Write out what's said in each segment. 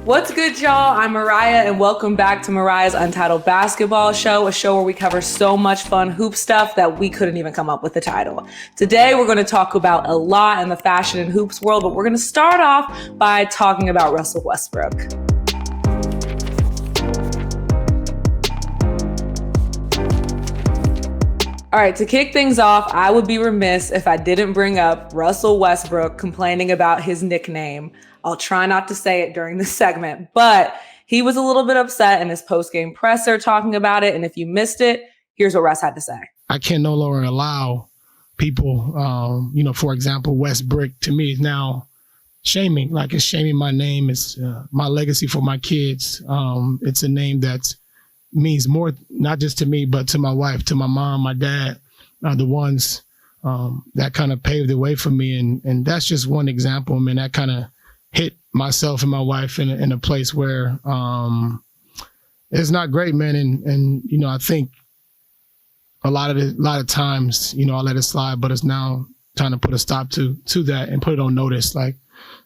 What's good, y'all? I'm Mariah, and welcome back to Mariah's Untitled Basketball Show, a show where we cover so much fun hoop stuff that we couldn't even come up with the title. Today, we're going to talk about a lot in the fashion and hoops world, but we're going to start off by talking about Russell Westbrook. All right, to kick things off, I would be remiss if I didn't bring up Russell Westbrook complaining about his nickname. I'll try not to say it during this segment, but he was a little bit upset in his post-game presser talking about it. And if you missed it, here's what Russ had to say. I can no longer allow people, for example, Westbrick to me is now shaming. Like, it's shaming my name. It's my legacy for my kids. It's a name that means more, not just to me, but to my wife, to my mom, my dad, the ones that kind of paved the way for me. And that's just one example. I mean, that kind of hit myself and my wife in a place where it's not great, man. And I think a lot of times, I let it slide, but it's now time to put a stop to that and put it on notice. Like,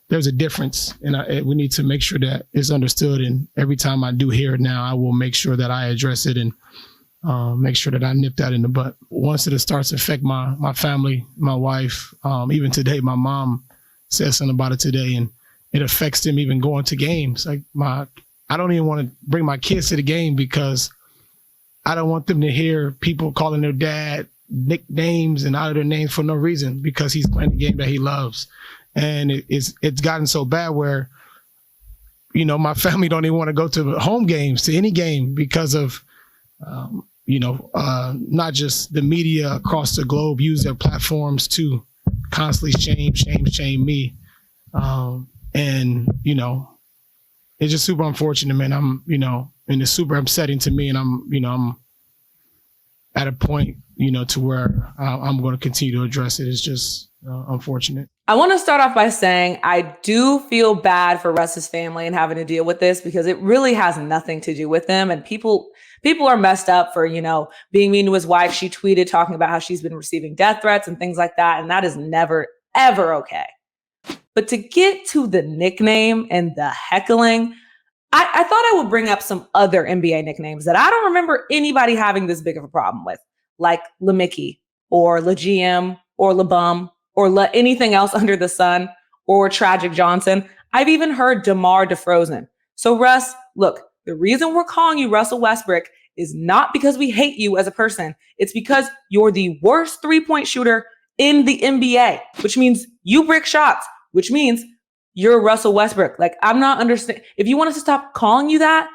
there's a difference, and we need to make sure that it's understood. And every time I do hear it now, I will make sure that I address it and make sure that I nip that in the butt. Once it starts to affect my family, my wife, even today, my mom said something about it today, and it affects them even going to games. Like, I don't even want to bring my kids to the game because I don't want them to hear people calling their dad nicknames and out of their names for no reason because he's playing the game that he loves. And it's gotten so bad where, my family don't even want to go to home games, to any game, because of, not just the media across the globe use their platforms to constantly shame me. And it's just super unfortunate, man. And it's super upsetting to me. And I'm at a point, to where I'm going to continue to address it. It's just unfortunate. I want to start off by saying I do feel bad for Russ's family and having to deal with this because it really has nothing to do with them. And people are messed up for, being mean to his wife. She tweeted talking about how she's been receiving death threats and things like that. And that is never, ever okay. But to get to the nickname and the heckling, I thought I would bring up some other NBA nicknames that I don't remember anybody having this big of a problem with, like LaMickey or LaGM or LaBum or anything else under the sun, or Tragic Johnson. I've even heard DeMar DeFrozen. So Russ, look, the reason we're calling you Russell Westbrook is not because we hate you as a person. It's because you're the worst three-point shooter in the NBA, which means you brick shots, which means you're Russell Westbrook. Like, I'm not understanding. If you want us to stop calling you that,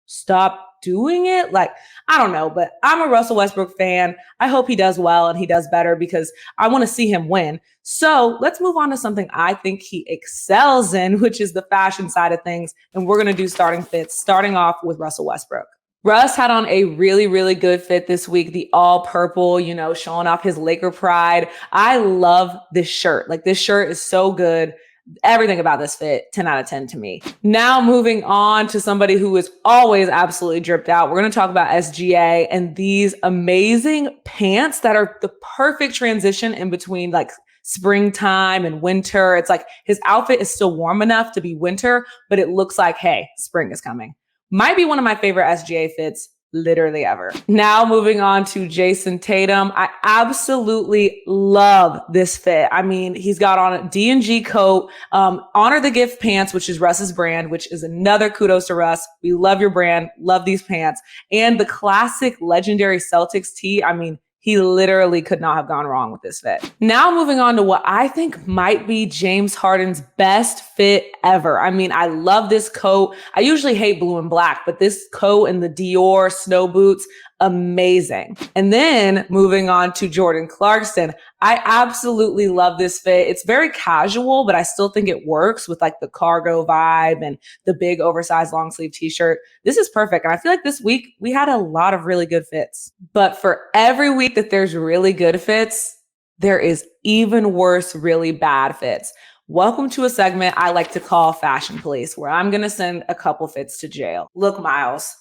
stop doing it. Like, I don't know, but I'm a Russell Westbrook fan. I hope he does well and he does better because I want to see him win. So let's move on to something I think he excels in, which is the fashion side of things. And we're going to do starting fits, starting off with Russell Westbrook. Russ had on a really, really good fit this week. The all purple, showing off his Laker pride. I love this shirt. Like, this shirt is so good. Everything about this fit, 10 out of 10 to me. Now moving on to somebody who is always absolutely dripped out. We're going to talk about SGA and these amazing pants that are the perfect transition in between like springtime and winter. It's like his outfit is still warm enough to be winter, but it looks like, hey, spring is coming. Might be one of my favorite SGA fits literally ever. Now moving on to Jason Tatum. I absolutely love this fit. I mean, he's got on a D&G coat, Honor the Gift pants, which is Russ's brand, which is another kudos to Russ. We love your brand, love these pants. And the classic legendary Celtics tee. I mean, he literally could not have gone wrong with this fit. Now moving on to what I think might be James Harden's best fit ever. I mean, I love this coat. I usually hate blue and black, but this coat and the Dior snow boots, amazing. And then moving on to Jordan Clarkson. I absolutely love this fit. It's very casual, but I still think it works with like the cargo vibe and the big oversized long sleeve t-shirt. This is perfect. And I feel like this week we had a lot of really good fits. But for every week that there's really good fits, there is even worse, really bad fits. Welcome to a segment I like to call Fashion Police, where I'm going to send a couple fits to jail. Look, Miles,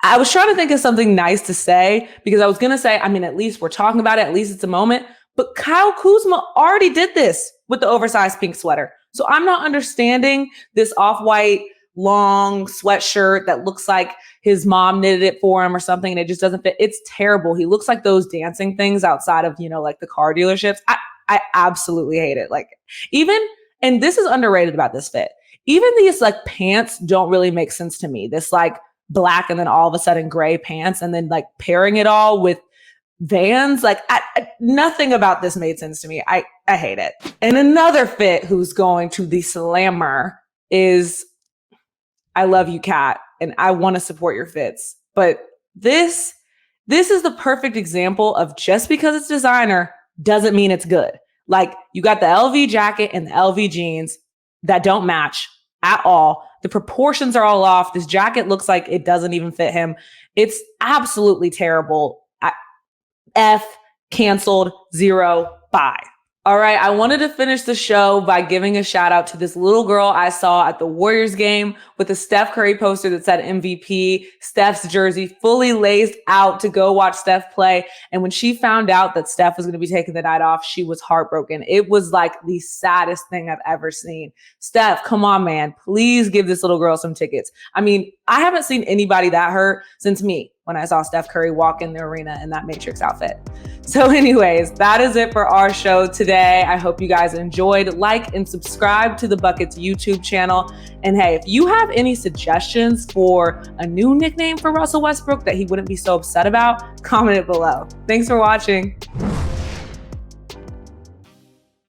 I was trying to think of something nice to say because I was going to say, I mean, at least we're talking about it. At least it's a moment. But Kyle Kuzma already did this with the oversized pink sweater. So I'm not understanding this off-white long sweatshirt that looks like his mom knitted it for him or something, and it just doesn't fit. It's terrible. He looks like those dancing things outside of, like the car dealerships. I absolutely hate it. Like even, and this is underrated about this fit, even these like pants don't really make sense to me. This like black and then all of a sudden gray pants and then like pairing it all with Vans, like nothing about this made sense to me. I hate it. And another fit who's going to the slammer is, I love you, Kat, and I want to support your fits. But this is the perfect example of just because it's designer doesn't mean it's good. Like you got the LV jacket and the LV jeans that don't match at all. The proportions are all off. This jacket looks like it doesn't even fit him. It's absolutely terrible. F, canceled, 0, bye. All right, I wanted to finish the show by giving a shout out to this little girl I saw at the Warriors game with a Steph Curry poster that said MVP, Steph's jersey fully laced out to go watch Steph play. And when she found out that Steph was going to be taking the night off, she was heartbroken. It was like the saddest thing I've ever seen. Steph, come on, man. Please give this little girl some tickets. I mean, I haven't seen anybody that hurt since me when I saw Steph Curry walk in the arena in that Matrix outfit. So anyways, that is it for our show today. I hope you guys enjoyed. Like and subscribe to the Buckets YouTube channel. And hey, if you have any suggestions for a new nickname for Russell Westbrook that he wouldn't be so upset about, comment it below. Thanks for watching.